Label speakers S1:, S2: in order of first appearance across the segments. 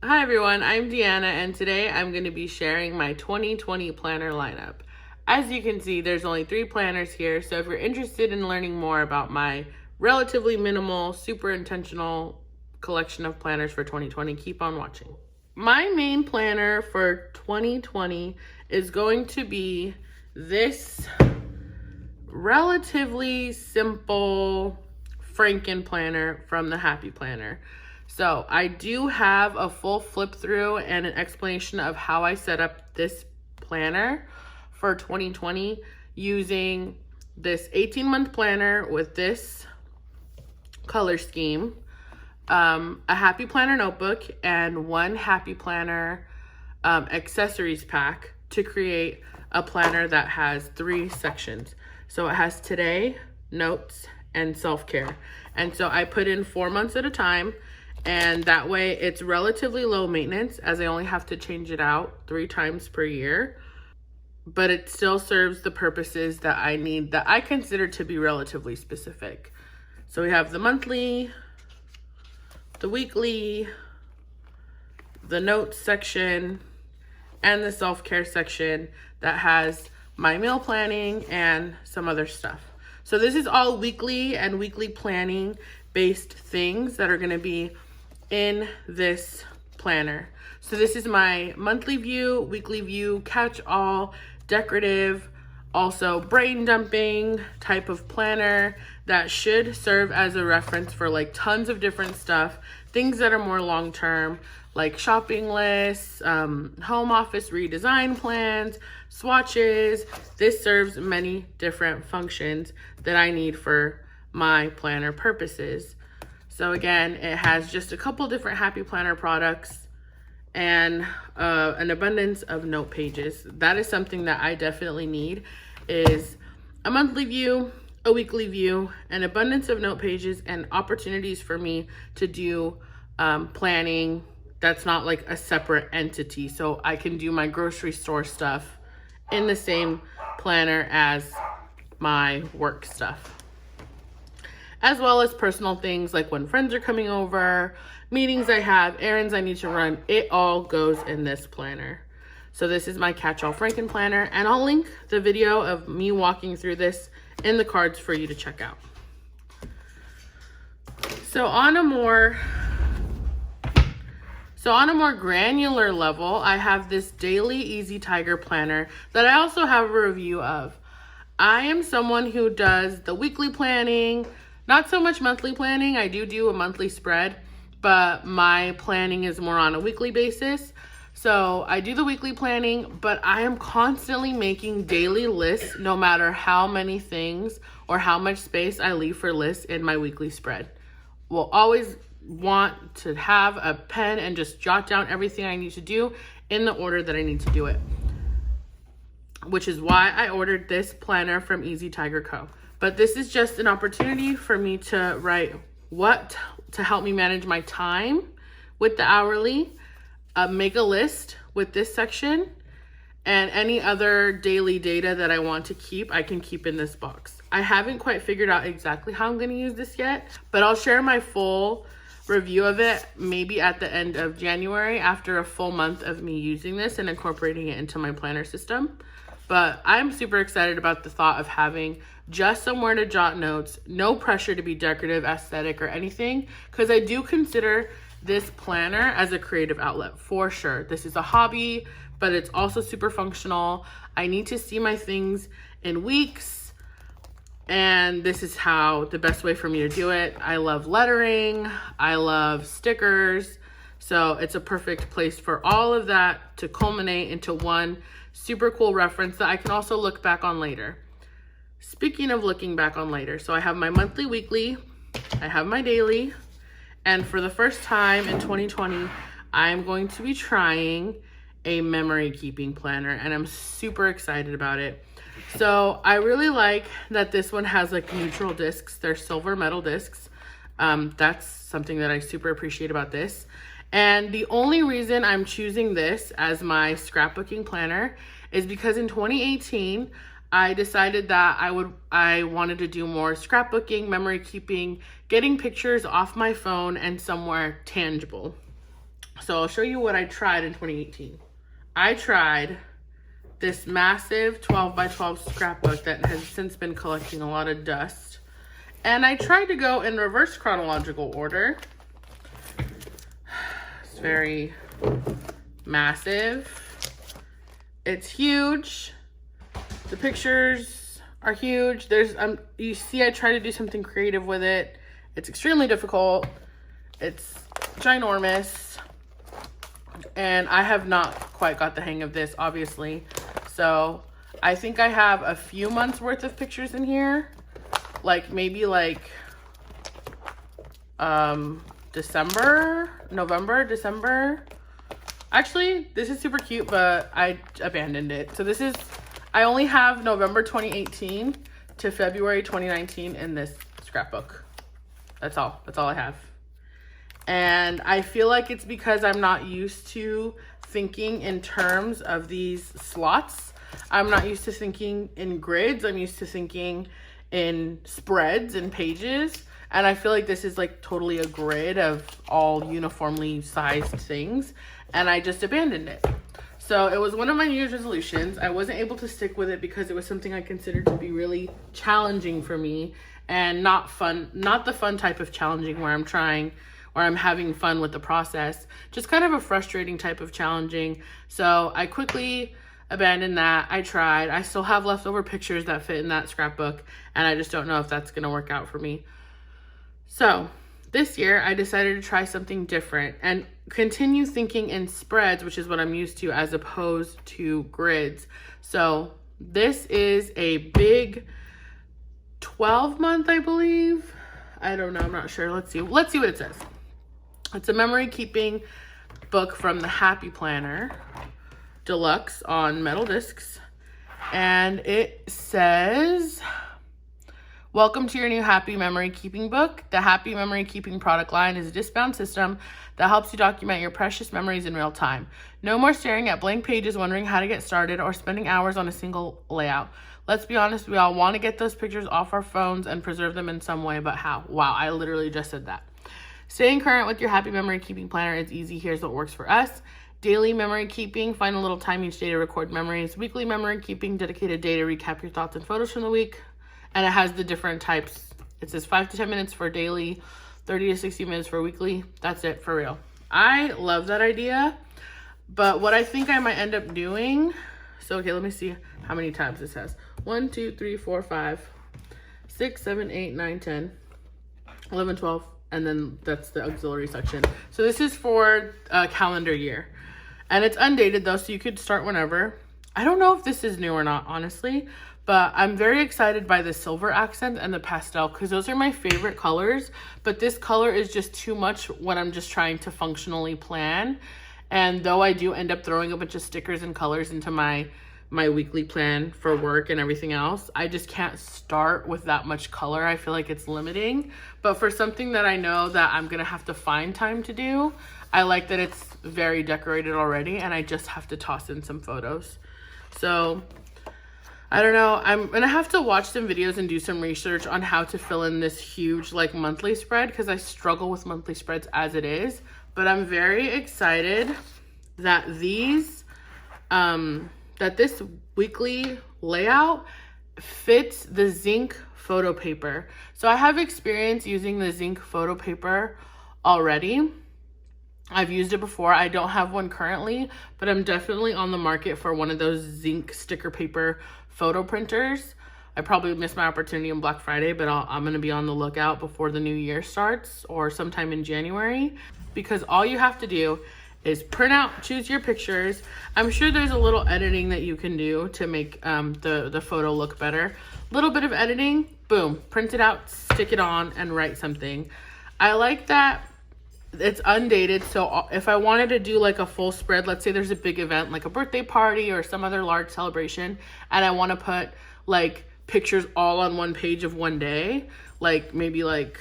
S1: Hi everyone, I'm Deanna and today I'm going to be sharing my 2020 planner lineup. As you can see, there's only 3 planners here, so if you're interested in learning more about my relatively minimal, super intentional collection of planners for 2020, keep on watching. My main planner for 2020 is going to be this relatively simple Franken planner from the Happy Planner. So I do have a full flip through and an explanation of how I set up this planner for 2020 using this 18-month planner with this color scheme, a Happy Planner notebook, and one Happy Planner accessories pack to create a planner that has 3 sections. So it has today, notes, and self-care. And so I put in 4 months at a time, and that way it's relatively low maintenance as I only have to change it out 3 times per year, but it still serves the purposes that I need, that I consider to be relatively specific. So we have the monthly, the weekly, the notes section, and the self-care section that has my meal planning and some other stuff. So this is all weekly and weekly planning based things that are going to be in this planner. So this is my monthly view, weekly view, catch all, decorative, also brain dumping type of planner that should serve as a reference for like tons of different stuff, things that are more long term, like shopping lists, home office redesign plans, swatches. This serves many different functions that I need for my planner purposes. So again, it has just a couple different Happy Planner products and an abundance of note pages. That is something that I definitely need, is a monthly view, a weekly view, an abundance of note pages, and opportunities for me to do planning that's not like a separate entity. So I can do my grocery store stuff in the same planner as my work stuff, as well as personal things like when friends are coming over, meetings I have, errands I need to run. It all goes in this planner. So this is my catch-all Franken planner, and I'll link the video of me walking through this in the cards for you to check out. So on a more granular level, I have this daily Easy Tiger planner that I also have a review of. I am someone who does the weekly planning, not so much monthly planning. I do a monthly spread, but my planning is more on a weekly basis. So I do the weekly planning, but I am constantly making daily lists no matter how many things or how much space I leave for lists in my weekly spread. Will always want to have a pen and just jot down everything I need to do in the order that I need to do it, which is why I ordered this planner from Easy Tiger Co. But this is just an opportunity for me to write what to help me manage my time with the hourly, make a list with this section, and any other daily data that I want to keep, I can keep in this box. I haven't quite figured out exactly how I'm going to use this yet, but I'll share my full review of it maybe at the end of January after a full month of me using this and incorporating it into my planner system. But I'm super excited about the thought of having just somewhere to jot notes, no pressure to be decorative, aesthetic, or anything, because I do consider this planner as a creative outlet for sure. This is a hobby, but it's also super functional. I need to see my things in weeks, and this is how the best way for me to do it. I love lettering, I love stickers, so it's a perfect place for all of that to culminate into one super cool reference that I can also look back on later. Speaking of looking back on later, so I have my monthly, weekly, I have my daily, and for the first time in 2020, I'm going to be trying a memory keeping planner, and I'm super excited about it. So I really like that this one has like neutral discs. They're silver metal discs. That's something that I super appreciate about this. And the only reason I'm choosing this as my scrapbooking planner is because in 2018, I decided that I wanted to do more scrapbooking, memory keeping, getting pictures off my phone and somewhere tangible. So I'll show you what I tried in 2018. I tried this massive 12 by 12 scrapbook that has since been collecting a lot of dust. And I tried to go in reverse chronological order. It's very massive. It's huge. The pictures are huge. You see I try to do something creative with it. It's extremely difficult. It's ginormous. And I have not quite got the hang of this, obviously. So I think I have a few months worth of pictures in here. Like maybe like November, December. Actually, this is super cute, but I abandoned it. So I only have November 2018 to February 2019 in this scrapbook. That's all I have. And I feel like it's because I'm not used to thinking in terms of these slots. I'm not used to thinking in grids. I'm used to thinking in spreads and pages. And I feel like this is like totally a grid of all uniformly sized things. And I just abandoned it. So it was one of my New Year's resolutions. I wasn't able to stick with it because it was something I considered to be really challenging for me and not fun, not the fun type of challenging where I'm having fun with the process, just kind of a frustrating type of challenging. So I quickly abandoned that. I tried. I still have leftover pictures that fit in that scrapbook, and I just don't know if that's going to work out for me. So this year I decided to try something different and continue thinking in spreads, which is what I'm used to, as opposed to grids. So this is a big 12-month, I believe. I don't know. I'm not sure. Let's see what it says. It's a memory keeping book from the Happy Planner Deluxe on metal discs. And it says, welcome to your new Happy Memory Keeping book. The Happy Memory Keeping product line is a disc-bound system that helps you document your precious memories in real time. No more staring at blank pages wondering how to get started or spending hours on a single layout. Let's be honest, we all want to get those pictures off our phones and preserve them in some way, but how? Wow, I literally just said that. Staying current with your Happy Memory Keeping planner is easy. Here's what works for us. Daily memory keeping, find a little time each day to record memories. Weekly memory keeping, dedicate a day to recap your thoughts and photos from the week. And it has the different types. It says 5 to 10 minutes for daily, 30 to 60 minutes for weekly. That's it, for real. I love that idea. But what I think I might end up doing, so okay, let me see how many times this has. 1, 2, 3, 4, 5, 6, 7, 8, 9, 10, 11, 12. And then that's the auxiliary section. So this is for a calendar year. And it's undated though, so you could start whenever. I don't know if this is new or not, honestly. But I'm very excited by the silver accent and the pastel because those are my favorite colors. But this color is just too much when I'm just trying to functionally plan. And though I do end up throwing a bunch of stickers and colors into my weekly plan for work and everything else, I just can't start with that much color. I feel like it's limiting. But for something that I know that I'm gonna have to find time to do, I like that it's very decorated already and I just have to toss in some photos. So I don't know, I'm gonna have to watch some videos and do some research on how to fill in this huge like monthly spread because I struggle with monthly spreads as it is. But I'm very excited that that this weekly layout fits the zinc photo paper. So I have experience using the zinc photo paper already. I've used it before. I don't have one currently, but I'm definitely on the market for one of those zinc sticker paper photo printers. I probably missed my opportunity on Black Friday, but I'm gonna be on the lookout before the new year starts or sometime in January, because all you have to do is print out, choose your pictures. I'm sure there's a little editing that you can do to make the photo look better. Little bit of editing, boom, print it out, stick it on, and write something. I like that it's undated, so if I wanted to do like a full spread, let's say there's a big event like a birthday party or some other large celebration, and I want to put like pictures all on one page of one day, like maybe like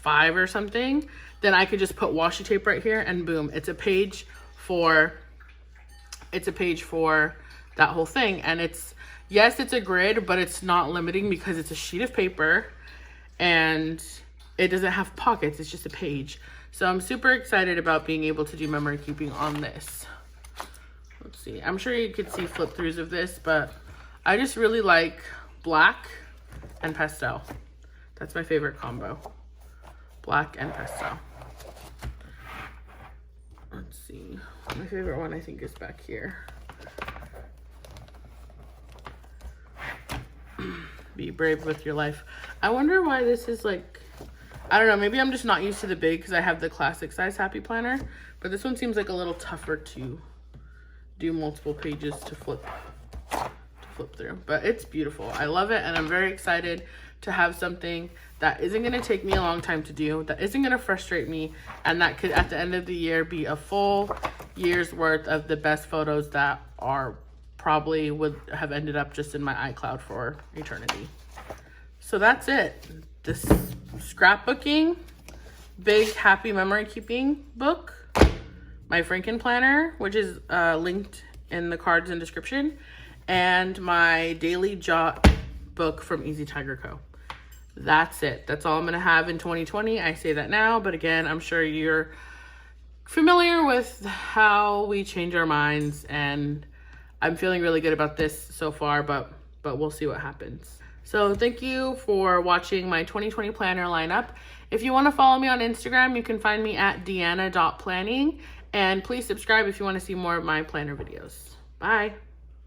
S1: 5 or something, then I could just put washi tape right here and boom, it's a page for that whole thing. And yes, it's a grid, but it's not limiting because it's a sheet of paper and it doesn't have pockets, it's just a page. So I'm super excited about being able to do memory keeping on this. Let's see. I'm sure you could see flip throughs of this, but I just really like black and pastel. That's my favorite combo. Black and pastel. Let's see. My favorite one I think is back here. Be brave with your life. I wonder why this is like, I don't know, maybe I'm just not used to the big because I have the classic size Happy Planner, but this one seems like a little tougher to do multiple pages to flip through. But it's beautiful. I love it, and I'm very excited to have something that isn't going to take me a long time to do, that isn't going to frustrate me, and that could at the end of the year be a full year's worth of the best photos that are probably would have ended up just in my iCloud for eternity. So that's it. This scrapbooking, big happy memory keeping book, my Franken planner, which is linked in the cards and description, and my daily jot book from Easy Tiger Co. That's it. That's all I'm gonna have in 2020. I say that now, but again, I'm sure you're familiar with how we change our minds, and I'm feeling really good about this so far, but we'll see what happens. So thank you for watching my 2020 planner lineup. If you want to follow me on Instagram, you can find me at deanna.planning, and please subscribe if you want to see more of my planner videos. Bye.